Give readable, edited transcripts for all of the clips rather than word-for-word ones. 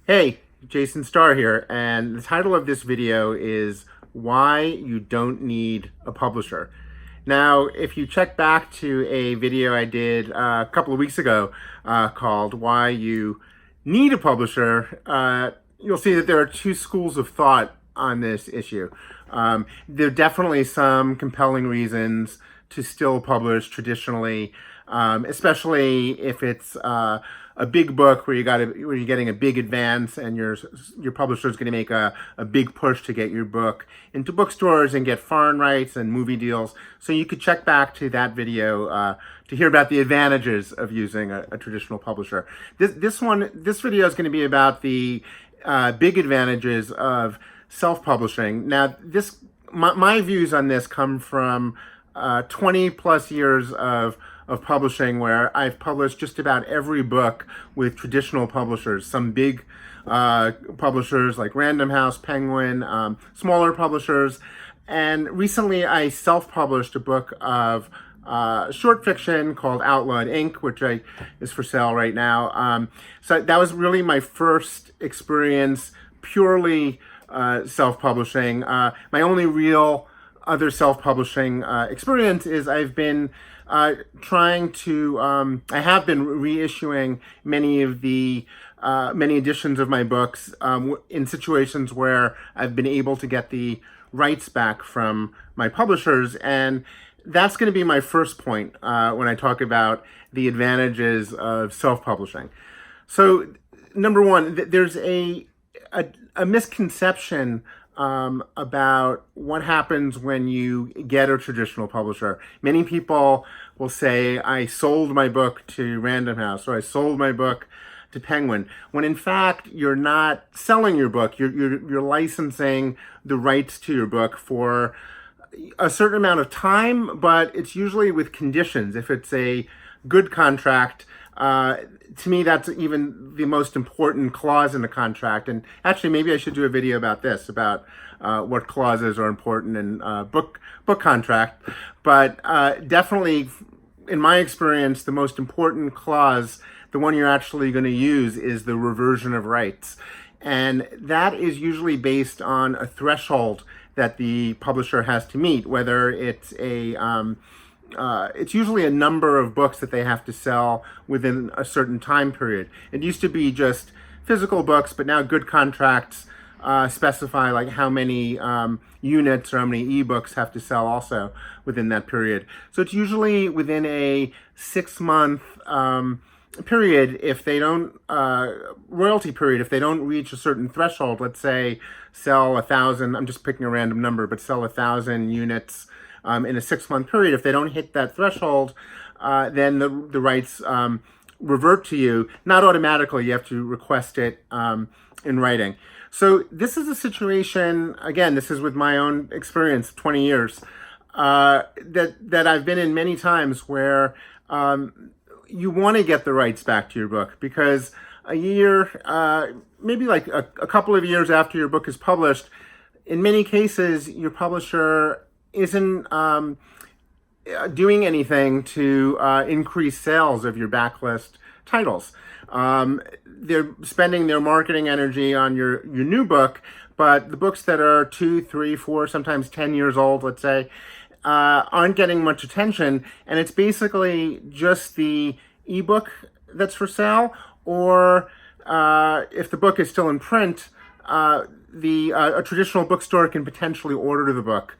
Hey, Jason Starr here, and the title of this video is Why You Don't Need a Publisher. Now, if you check back to a video I did a couple of weeks ago called Why You Need a Publisher, you'll see that there are two schools of thought on this issue. There are definitely some compelling reasons to still publish traditionally, especially if it's a big book where you're getting a big advance and your publisher is going to make a big push to get your book into bookstores and get foreign rights and movie deals. So you could check back to that video to hear about the advantages of using a traditional publisher. This video is going to be about the big advantages of self-publishing. Now, my views on this come from 20 plus years of publishing, where I've published just about every book with traditional publishers, some big publishers like Random House, Penguin, smaller publishers. And recently I self-published a book of short fiction called OUTLAWED INK, which is for sale right now. So that was really my first experience purely self-publishing. My only real other self-publishing experience is I've been trying to, I have been reissuing many editions of my books in situations where I've been able to get the rights back from my publishers. And that's going to be my first point when I talk about the advantages of self-publishing. So, number one, there's a misconception about what happens when you get a traditional publisher. Many people will say, I sold my book to Random House, or I sold my book to Penguin, when in fact you're not selling your book. You're licensing the rights to your book for a certain amount of time, but it's usually with conditions. If it's a good contract, to me, that's even the most important clause in the contract. And actually, maybe I should do a video about this, about what clauses are important in book contract. But definitely, in my experience, the most important clause, the one you're actually going to use, is the reversion of rights. And that is usually based on a threshold that the publisher has to meet, whether it's it's usually a number of books that they have to sell within a certain time period. It used to be just physical books, but now good contracts specify like how many units or how many ebooks have to sell also within that period. So it's usually within a 6-month period. If they don't, royalty period, if they don't reach a certain threshold, let's say sell 1,000, I'm just picking a random number, but sell 1,000 units in a 6-month period. If they don't hit that threshold, then the rights revert to you. Not automatically, you have to request it in writing. So this is a situation, again, this is with my own experience, 20 years, that I've been in many times, where you want to get the rights back to your book, because a year, maybe like a couple of years after your book is published, in many cases, your publisher isn't doing anything to increase sales of your backlist titles. They're spending their marketing energy on your new book, but the books that are 2, 3, 4, sometimes 10 years old, let's say, aren't getting much attention. And it's basically just the ebook that's for sale, or if the book is still in print, a traditional bookstore can potentially order the book.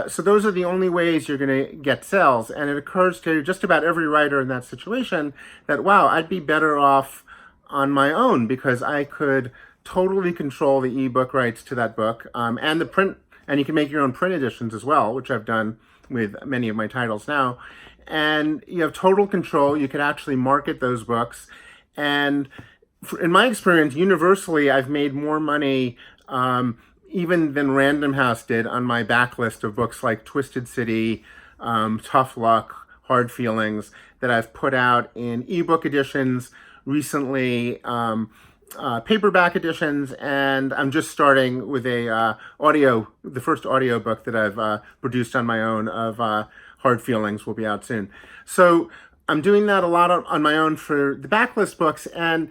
So those are the only ways you're going to get sales. And it occurs to just about every writer in that situation that, wow, I'd be better off on my own, because I could totally control the ebook rights to that book, and the print, and you can make your own print editions as well, which I've done with many of my titles now. And you have total control. You could actually market those books. And in my experience, universally, I've made more money even than Random House did on my backlist of books like Twisted City, Tough Luck, Hard Feelings, that I've put out in ebook editions recently, paperback editions, and I'm just starting with the first audiobook that I've produced on my own of Hard Feelings will be out soon. So I'm doing that a lot on my own for the backlist books, and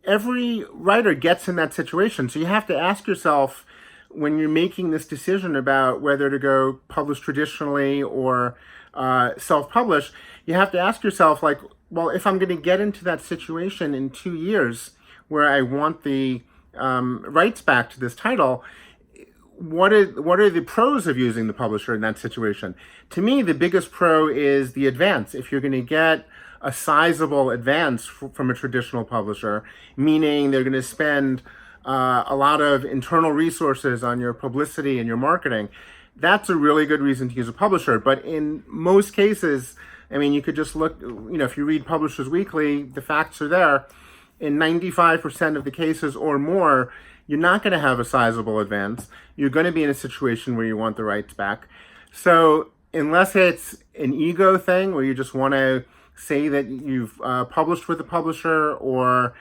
every writer gets in that situation. So you have to ask yourself, when you're making this decision about whether to go publish traditionally or self-publish, you have to ask yourself, like, well, if I'm going to get into that situation in 2 years where I want the rights back to this title, what are the pros of using the publisher in that situation? To me, the biggest pro is the advance. If you're going to get a sizable advance from a traditional publisher, meaning they're going to spend a lot of internal resources on your publicity and your marketing, that's a really good reason to use a publisher. But in most cases, I mean, you could just look, if you read Publishers Weekly, the facts are there. In 95% of the cases or more, you're not going to have a sizable advance. You're going to be in a situation where you want the rights back. So unless it's an ego thing where you just want to say that you've published with a publisher, or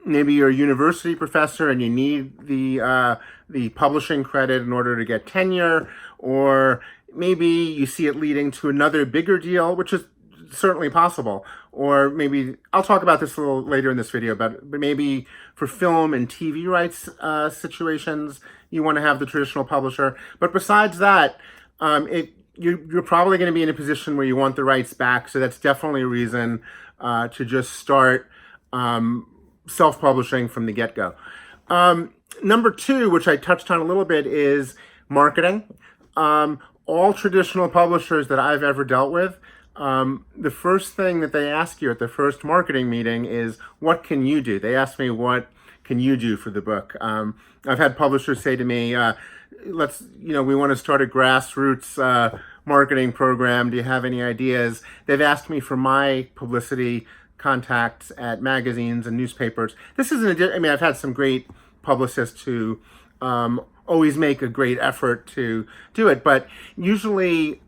maybe you're a university professor and you need the publishing credit in order to get tenure, or maybe you see it leading to another bigger deal, which is certainly possible. Or maybe, I'll talk about this a little later in this video, but maybe for film and TV rights situations, you want to have the traditional publisher. But besides that, you're probably going to be in a position where you want the rights back. So that's definitely a reason to just start self-publishing from the get-go. Number two, which I touched on a little bit, is marketing. All traditional publishers that I've ever dealt with, the first thing that they ask you at the first marketing meeting is, what can you do? They ask me, what can you do for the book? I've had publishers say to me, we want to start a grassroots marketing program. Do you have any ideas? They've asked me for my publicity contacts at magazines and newspapers. This isn't, I've had some great publicists who always make a great effort to do it, but usually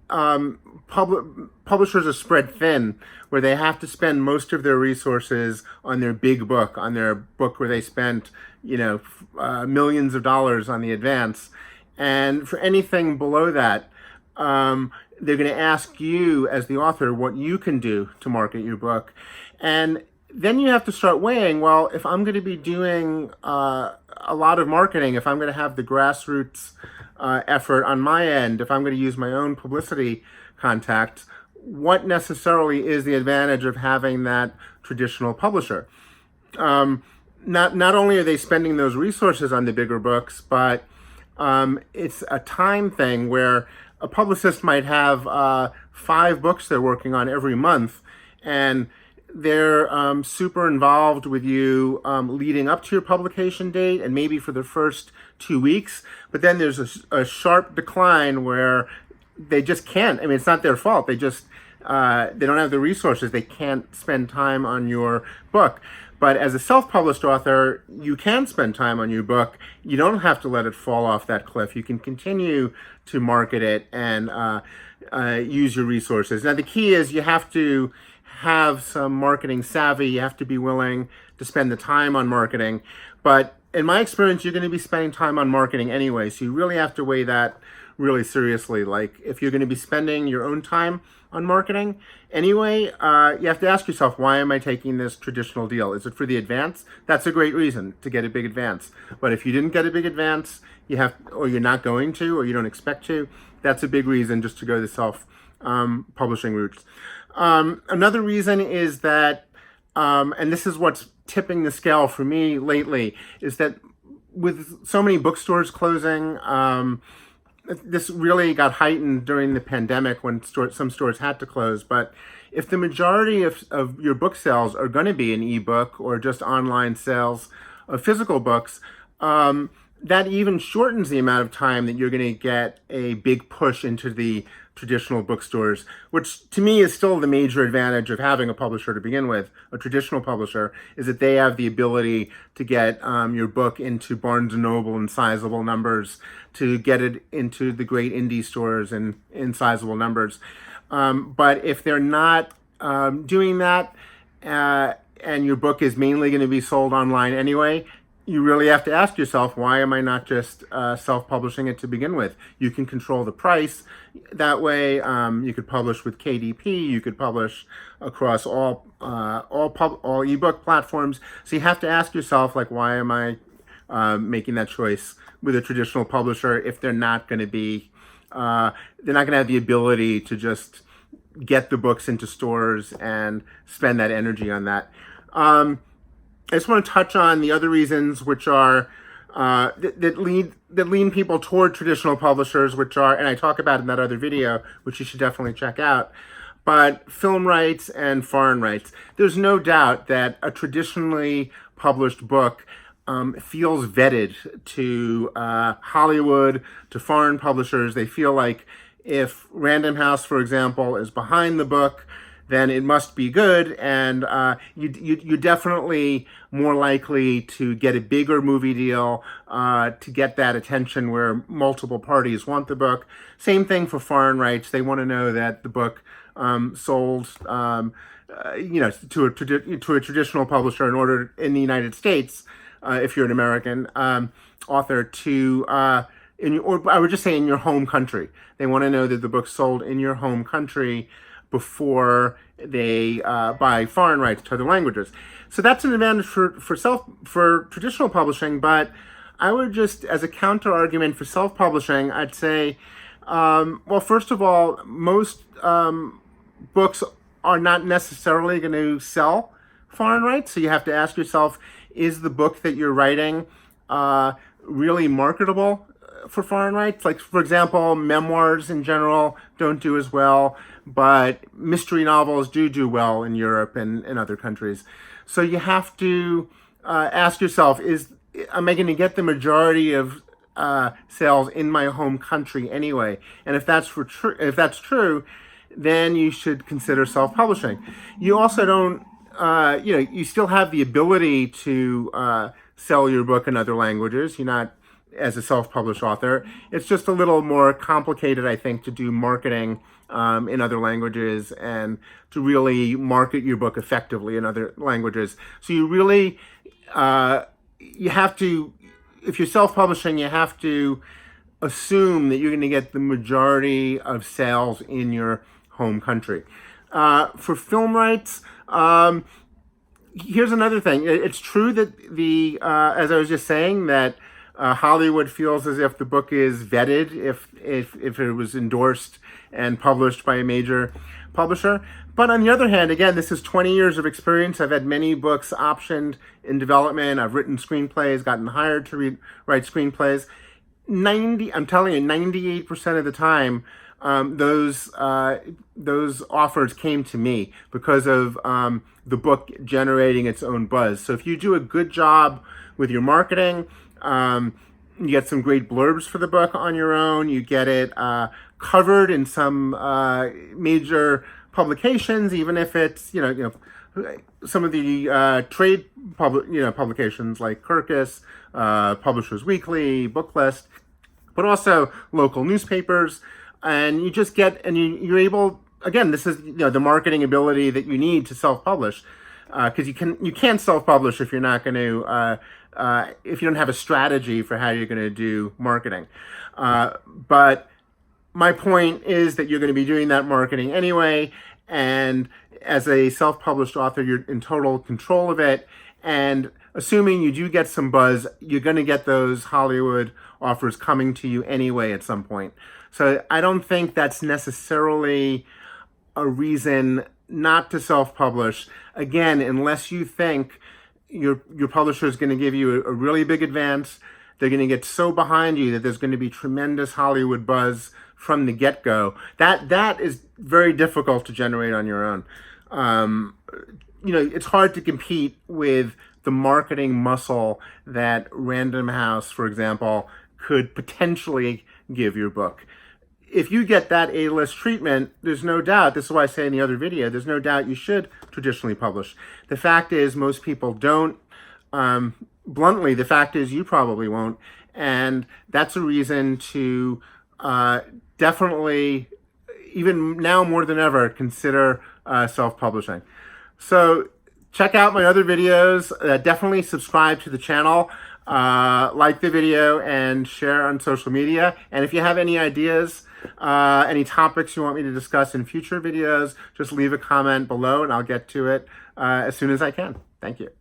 publishers are spread thin, where they have to spend most of their resources on their big book, on their book where they spent millions of dollars on the advance. And for anything below that, they're going to ask you as the author what you can do to market your book. And then you have to start weighing, well, if I'm going to be doing a lot of marketing, if I'm going to have the grassroots effort on my end, if I'm going to use my own publicity contacts, what necessarily is the advantage of having that traditional publisher? Not only are they spending those resources on the bigger books, but it's a time thing where a publicist might have 5 books they're working on every month, and they're super involved with you leading up to your publication date and maybe for the first 2 weeks. But then there's a sharp decline where they just can't. I mean, it's not their fault. They just, they don't have the resources. They can't spend time on your book. But as a self-published author, you can spend time on your book. You don't have to let it fall off that cliff. You can continue to market it and use your resources. Now, the key is you have to have some marketing savvy. You have to be willing to spend the time on marketing. But in my experience, you're going to be spending time on marketing anyway. So you really have to weigh that really seriously. Like, if you're going to be spending your own time on marketing anyway, you have to ask yourself, why am I taking this traditional deal? Is it for the advance? That's a great reason to get a big advance. But if you didn't get a big advance, or you're not going to, or you don't expect to, that's a big reason just to go the self-publishing routes. Another reason is that, and this is what's tipping the scale for me lately, is that with so many bookstores closing, this really got heightened during the pandemic when some stores had to close. But if the majority of your book sales are going to be an ebook or just online sales of physical books, that even shortens the amount of time that you're going to get a big push into the traditional bookstores, which to me is still the major advantage of having a publisher to begin with. A traditional publisher is that they have the ability to get your book into Barnes & Noble in sizable numbers, to get it into the great indie stores in sizable numbers. But if they're not doing that, and your book is mainly going to be sold online anyway, you really have to ask yourself, why am I not just self-publishing it to begin with? You can control the price. That way, you could publish with KDP. You could publish across all ebook platforms. So you have to ask yourself, like, why am I making that choice with a traditional publisher if they're not going to be, they're not going to have the ability to just get the books into stores and spend that energy on that. I just want to touch on the other reasons, which are that lean people toward traditional publishers, which are, and I talk about in that other video, which you should definitely check out. But film rights and foreign rights. There's no doubt that a traditionally published book feels vetted to Hollywood, to foreign publishers. They feel like if Random House, for example, is behind the book, then it must be good, and you're definitely more likely to get a bigger movie deal, to get that attention where multiple parties want the book. Same thing for foreign rights. They want to know that the book sold, to a traditional publisher in order in the United States, if you're an American author, to or I would just say in your home country. They want to know that the book sold in your home country before they buy foreign rights to other languages. So that's an advantage for traditional publishing. But I would just, as a counter argument for self-publishing, I'd say, well, first of all, most books are not necessarily going to sell foreign rights. So you have to ask yourself, is the book that you're writing really marketable for foreign rights? Like, for example, memoirs in general don't do as well, but mystery novels do well in Europe and in other countries. So you have to ask yourself, am I going to get the majority of sales in my home country anyway? And if that's true, then you should consider self-publishing. You also don't, you still have the ability to sell your book in other languages. You're not as a self-published author. It's just a little more complicated, I think, to do marketing in other languages and to really market your book effectively in other languages. So you really, you have to, if you're self-publishing, you have to assume that you're going to get the majority of sales in your home country. For film rights, here's another thing. It's true that as I was just saying, that Hollywood feels as if the book is vetted if it was endorsed and published by a major publisher. But on the other hand, again, this is 20 years of experience. I've had many books optioned in development. I've written screenplays, gotten hired to write screenplays. I'm telling you, 98% of the time, those offers came to me because of the book generating its own buzz. So if you do a good job with your marketing, you get some great blurbs for the book on your own. You get it covered in some major publications, even if it's some of the trade publications like Kirkus, Publishers Weekly, Booklist, but also local newspapers. And you just get, and you're able, again, this is the marketing ability that you need to self-publish, because you can't self-publish if you're not going to if you don't have a strategy for how you're going to do marketing. But my point is that you're going to be doing that marketing anyway, and as a self-published author, you're in total control of it. And assuming you do get some buzz, you're going to get those Hollywood offers coming to you anyway at some point. So I don't think that's necessarily a reason not to self-publish. Again, unless you think your publisher is going to give you a really big advance, they're going to get so behind you that there's going to be tremendous Hollywood buzz from the get-go. That is very difficult to generate on your own. It's hard to compete with the marketing muscle that Random House, for example, could potentially give your book. If you get that A-list treatment, there's no doubt, this is why I say in the other video, there's no doubt you should traditionally publish. The fact is, most people don't. Bluntly, the fact is you probably won't. And that's a reason to definitely, even now more than ever, consider self-publishing. So check out my other videos. Definitely subscribe to the channel. Like the video and share on social media. And if you have any ideas, any topics you want me to discuss in future videos, just leave a comment below and I'll get to it as soon as I can. Thank you.